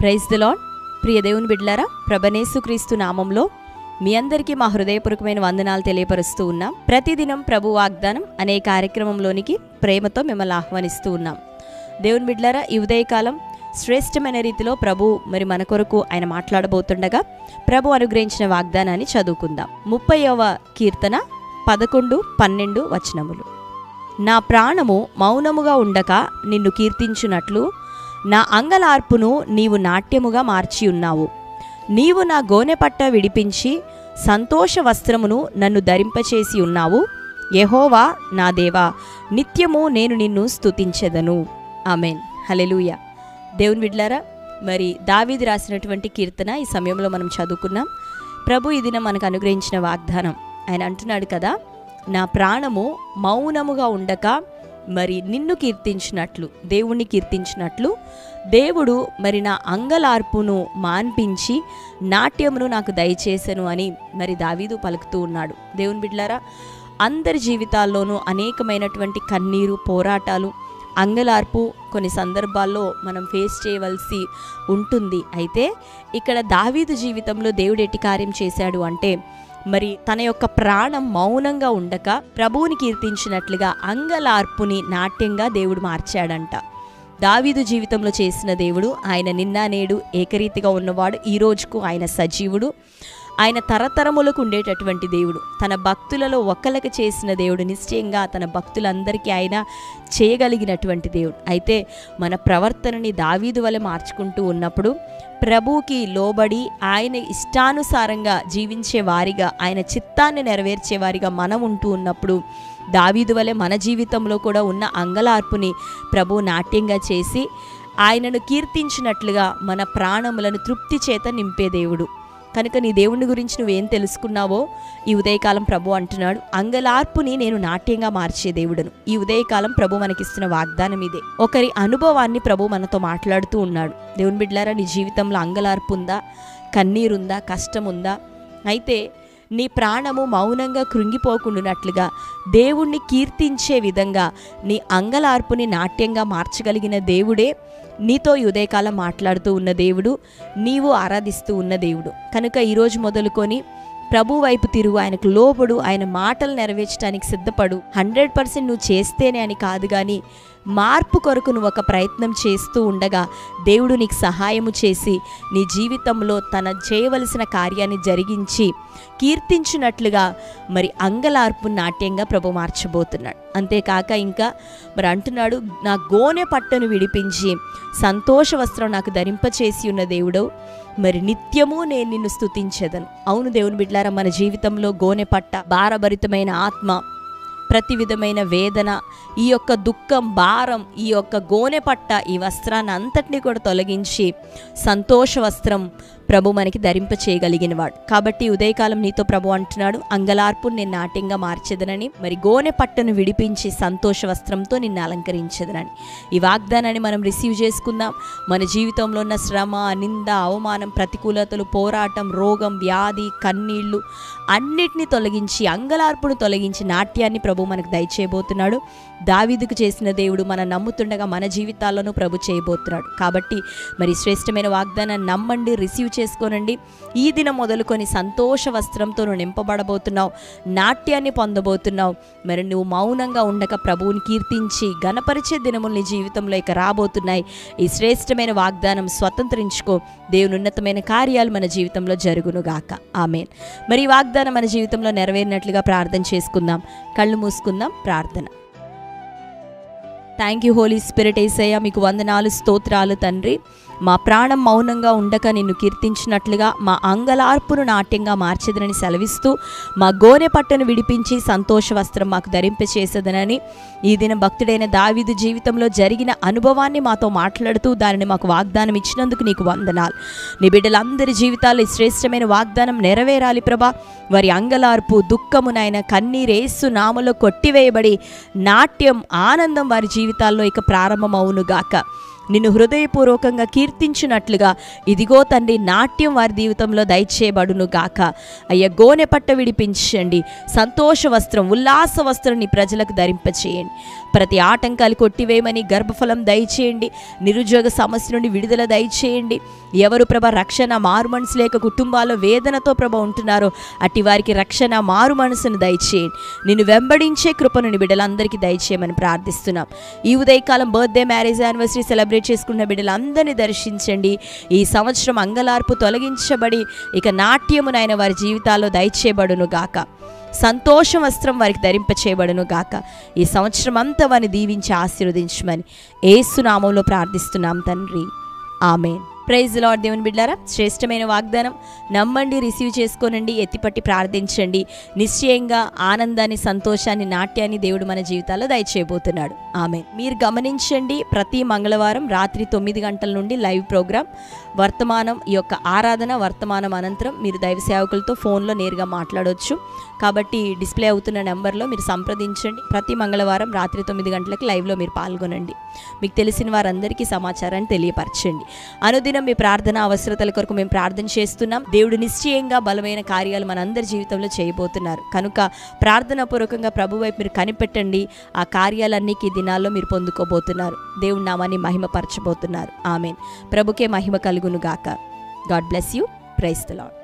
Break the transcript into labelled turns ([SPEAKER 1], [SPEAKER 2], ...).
[SPEAKER 1] Praise the lord. ప్రియ దేవుని బిడ్డలారా, ప్రభుయేసుక్రీస్తు నామంలో మీ అందరికీ మా హృదయపూర్వకమైన వందనాలు తెలియపరుస్తూ ఉన్నాం. ప్రతిదినం ప్రభు వాగ్దానం అనే కార్యక్రమంలోనికి ప్రేమతో మిమ్మల్ని ఆహ్వానిస్తూ ఉన్నాం. దేవుని బిడ్డలారా, ఈ ఉదయకాలం శ్రేష్టమైన రీతిలో ప్రభు మన కొరకు ఆయన మాట్లాడబోతుండగా ప్రభు అనుగ్రహించిన వాగ్దానాన్ని చదువుకుందాం. 30వ కీర్తన 11-12 వచనములు. నా ప్రాణము మౌనముగా ఉండక నిన్ను కీర్తించునట్లు నా అంగలార్పును నీవు నాట్యముగా మార్చి ఉన్నావు. నీవు నా గోనెపట్ట విడిపించి సంతోష వస్త్రమును నన్ను ధరింపచేసి ఉన్నావు. యెహోవా నా దేవా, నిత్యము నేను నిన్ను స్తుతించెదను. ఆమేన్. హల్లెలూయా. దేవుని బిడ్డలారా, దావీదు రాసినటువంటి కీర్తన ఈ సమయంలో మనం చదువుకున్నాం. ప్రభు ఈ దినం మనకు అనుగ్రహించిన వాగ్దానం. ఆయన అంటున్నాడు కదా, నా ప్రాణము మౌనముగా ఉండక నిన్ను కీర్తించినట్లు, దేవుణ్ణి కీర్తించినట్లు దేవుడు నా అంగలార్పును మాన్పించి నాట్యమును నాకు దయచేసెను అని దావీదు పలుకుతూ ఉన్నాడు. దేవుని బిడ్డలారా, అందరి జీవితాల్లోనూ అనేకమైనటువంటి కన్నీరు, పోరాటాలు, అంగలార్పు కొన్ని సందర్భాల్లో మనం ఫేస్ చేయవలసి ఉంటుంది. అయితే ఇక్కడ దావీదు జీవితంలో దేవుడు ఎట్టి కార్యం చేశాడు అంటే, తన యొక్క ప్రాణం మౌనంగా ఉండక ప్రభువుని కీర్తించినట్లుగా అంగలార్పుని నాట్యంగా దేవుడు మార్చాడంట. దావీదు జీవితంలో చేసిన దేవుడు ఆయన నిన్న నేడు ఏకరీతిగా ఉన్నవాడు. ఈ రోజుకు ఆయన సజీవుడు. ఆయన తరతరములకు ఉండేటటువంటి దేవుడు. తన భక్తులలో ఒక్కలకు చేసిన దేవుడు నిశ్చయంగా తన భక్తులందరికీ ఆయన చేయగలిగినటువంటి దేవుడు. అయితే మన ప్రవర్తనని దావీదు వలె మార్చుకుంటూ ఉన్నప్పుడు, ప్రభువుకి లోబడి ఆయన ఇష్టానుసారంగా జీవించే వారిగా, ఆయన చిత్తాన్ని నెరవేర్చే వారిగా మనం ఉంటూ ఉన్నప్పుడు, దావీదు వలె మన జీవితంలో కూడా ఉన్న అంగలార్పుని ప్రభు నాట్యంగా చేసి ఆయనను కీర్తించినట్లుగా మన ప్రాణములను తృప్తి చేత నింపే దేవుడు. కనుక నీ దేవుని గురించి నువ్వేం తెలుసుకున్నావో ఈ ఉదయకాలం ప్రభు అంటున్నాడు, అంగలార్పుని నేను నాట్యంగా మార్చే దేవుడను. ఈ ఉదయకాలం ప్రభు మనకిస్తున్న వాగ్దానం ఇదే. ఒకరి అనుభవాన్ని ప్రభు మనతో మాట్లాడుతూ ఉన్నాడు. దేవుని బిడ్డలారా, నీ జీవితంలో అంగలార్పు ఉందా, కన్నీరుందా, కష్టం ఉందా? అయితే నీ ప్రాణము మౌనంగా కృంగిపోకుండానట్లుగా దేవుణ్ణి కీర్తించే విధంగా నీ అంగలార్పుని నాట్యంగా మార్చగలిగిన దేవుడే నీతో ఈ ఉదయకాలం మాట్లాడుతూ ఉన్న దేవుడు, నీవు ఆరాధిస్తూ ఉన్న దేవుడు. కనుక ఈరోజు మొదలుకొని ప్రభు వైపు తిరుగు, ఆయనకు లోబడు, ఆయన మాటలు నెరవేర్చడానికి సిద్ధపడు. 100% నువ్వు చేస్తేనే అని కాదు, కానీ మార్పు కొరకు నువ్వు ఒక ప్రయత్నం చేస్తూ ఉండగా దేవుడు నీకు సహాయము చేసి నీ జీవితంలో తన చేయవలసిన కార్యాన్ని జరిగించి కీర్తించినట్లుగా అంగలార్పు నాట్యంగా ప్రభు మార్చబోతున్నాడు. అంతేకాక ఇంకా అంటున్నాడు, నా గోనె పట్టను విడిపించి సంతోష వస్త్రం నాకు ధరింపచేసి ఉన్న దేవుడు, నిత్యము నేను నిన్ను స్తుతించెదను. అవును దేవుని బిడ్డలారా, మన జీవితంలో గోనె పట్ట, భారభరితమైన ఆత్మ, ప్రతి విధమైన వేదన, ఈ యొక్క దుఃఖం, భారం, ఈ యొక్క గోనె పట్ట, ఈ వస్త్రాన్ని అంతటినీ కూడా తొలగించి సంతోష వస్త్రం ప్రభు మనకి ధరింప చేయగలిగినవాడు. కాబట్టి ఉదయకాలం నీతో ప్రభు అంటున్నాడు, అంగలార్పు నేను నాట్యంగా మార్చేదనని, గోనె పట్టను విడిపించి సంతోష వస్త్రంతో నిన్ను అలంకరించేదనని. ఈ వాగ్దానాన్ని మనం రిసీవ్ చేసుకుందాం. మన జీవితంలో ఉన్న శ్రమ, నింద, అవమానం, ప్రతికూలతలు, పోరాటం, రోగం, వ్యాధి, కన్నీళ్లు అన్నిటినీ తొలగించి, అంగలార్పును తొలగించి నాట్యాన్ని ప్రభు మనకు దయచేయబోతున్నాడు. దావీదుకు చేసిన దేవుడు మనం నమ్ముతుండగా మన జీవితాల్లోనూ ప్రభు చేయబోతున్నాడు. కాబట్టి శ్రేష్టమైన వాగ్దానాన్ని నమ్మండి, రిసీవ్ చేసుకోనండి. ఈ దినం మొదలుకొని సంతోష వస్త్రంతో నువ్వు నింపబడబోతున్నావు, నాట్యాన్ని పొందబోతున్నావు. నువ్వు మౌనంగా ఉండక ప్రభువుని కీర్తించి గణపరిచే దినములు నీ జీవితంలో ఇక రాబోతున్నాయి. ఈ శ్రేష్టమైన వాగ్దానం స్వతంత్రించుకో. దేవుని ఉన్నతమైన కార్యాలు మన జీవితంలో జరుగునుగాక. ఆమేన్. ఈ వాగ్దానం మన జీవితంలో నెరవేరినట్లుగా ప్రార్థన చేసుకుందాం. కళ్ళు మూసుకుందాం. ప్రార్థన. Thank you holy spirit. యేసయ్యా, మీకు వందనాలు, స్తోత్రాలు తండ్రి. మా ప్రాణం మౌనంగా ఉండక నిన్ను కీర్తించినట్లుగా మా అంగలార్పును నాట్యంగా మార్చేదనని సెలవిస్తూ, మా గోనె పట్టను విడిపించి సంతోష వస్త్రం మాకు ధరింపచేసేదనని ఈ దిన భక్తుడైన దావీదు జీవితంలో జరిగిన అనుభవాన్ని మాతో మాట్లాడుతూ దానిని మాకు వాగ్దానం ఇచ్చినందుకు నీకు వందనాలు. నీ బిడ్డలందరి జీవితాల్లో ఈ శ్రేష్టమైన వాగ్దానం నెరవేరాలి ప్రభా. వారి అంగలార్పు, దుఃఖమునైన కన్నీరు యేసు నామములో కొట్టివేయబడి నాట్యం, ఆనందం వారి జీవితాల్లో ఇక ప్రారంభమవునుగాక. నిన్ను హృదయపూర్వకంగా కీర్తించినట్లుగా ఇదిగో తండ్రి నాట్యం వారి జీవితంలో దయచేయబడును గాక. అయ్యా, గోనె పట్ట విడిపించండి, సంతోష వస్త్రం, ఉల్లాస వస్త్రం నీ ప్రజలకు ధరింపచేయండి. ప్రతి ఆటంకాలు కొట్టివేయమని, గర్భఫలం దయచేయండి, నిరుద్యోగ సమస్య నుండి విడుదల దయచేయండి. ఎవరు ప్రభ రక్షణ మారు మనసు లేక కుటుంబాల్లో వేదనతో ప్రభ ఉంటున్నారో అట్టి వారికి రక్షణ మారు మనసును దయచేయండి. నిన్ను వెంబడించే కృపను బిడ్డలందరికీ దయచేయమని ప్రార్థిస్తున్నాం. ఈ ఉదయకాలం బర్త్డే, మ్యారేజ్ యానివర్సరీ సెలబ్రేట్ చేసుకున్న బిడ్డలందరినీ దర్శించండి. ఈ సంవత్సరం అంగలార్పు తొలగించబడి ఇక నాట్యమునైన వారి జీవితాల్లో దయచేయబడును గాక. సంతోష వస్త్రం వారికి ధరింపచేయబడును గాక. ఈ సంవత్సరం అంతా వారిని దీవించి ఆశీర్వదించమని యేసు నామములో ప్రార్థిస్తున్నాం తండ్రి, ఆమేన్. Praise the lord. దేవుని బిడ్డలారా, శ్రేష్టమైన వాగ్దానం నమ్మండి, రిసీవ్ చేసుకోనండి, ఎత్తిపట్టి ప్రార్థించండి. నిశ్చయంగా ఆనందాన్ని, సంతోషాన్ని, నాట్యాన్ని దేవుడు మన జీవితాల్లో దయచేయబోతున్నాడు. ఆమేన్. మీరు గమనించండి, ప్రతి మంగళవారం రాత్రి 9 గంటల నుండి లైవ్ ప్రోగ్రాం వర్తమానం, ఈ యొక్క ఆరాధన వర్తమానం అనంతరం మీరు దైవ సేవకులతో ఫోన్లో నేరుగా మాట్లాడవచ్చు. కాబట్టి డిస్ప్లే అవుతున్న నెంబర్లో మీరు సంప్రదించండి. ప్రతి మంగళవారం రాత్రి 9 గంటలకు లైవ్లో మీరు పాల్గొనండి. మీకు తెలిసిన వారందరికీ సమాచారాన్ని తెలియపరచండి. అనుదినం మీ ప్రార్థన అవసరతల కొరకు మేము ప్రార్థన చేస్తున్నాం. దేవుడు నిశ్చయంగా బలమైన కార్యాలు మనందరి జీవితంలో చేయబోతున్నారు కనుక ప్రార్థన పూర్వకంగా ప్రభు వైపు మీరు కనిపెట్టండి. ఆ కార్యాలన్నీ ఈ దినాల్లో మీరు పొందుకోబోతున్నారు. దేవుడి నామాన్ని మహిమపరచబోతున్నారు. ఆమేన్. ప్రభుకే మహిమ కలుగును గాక. God bless you. Praise the lord.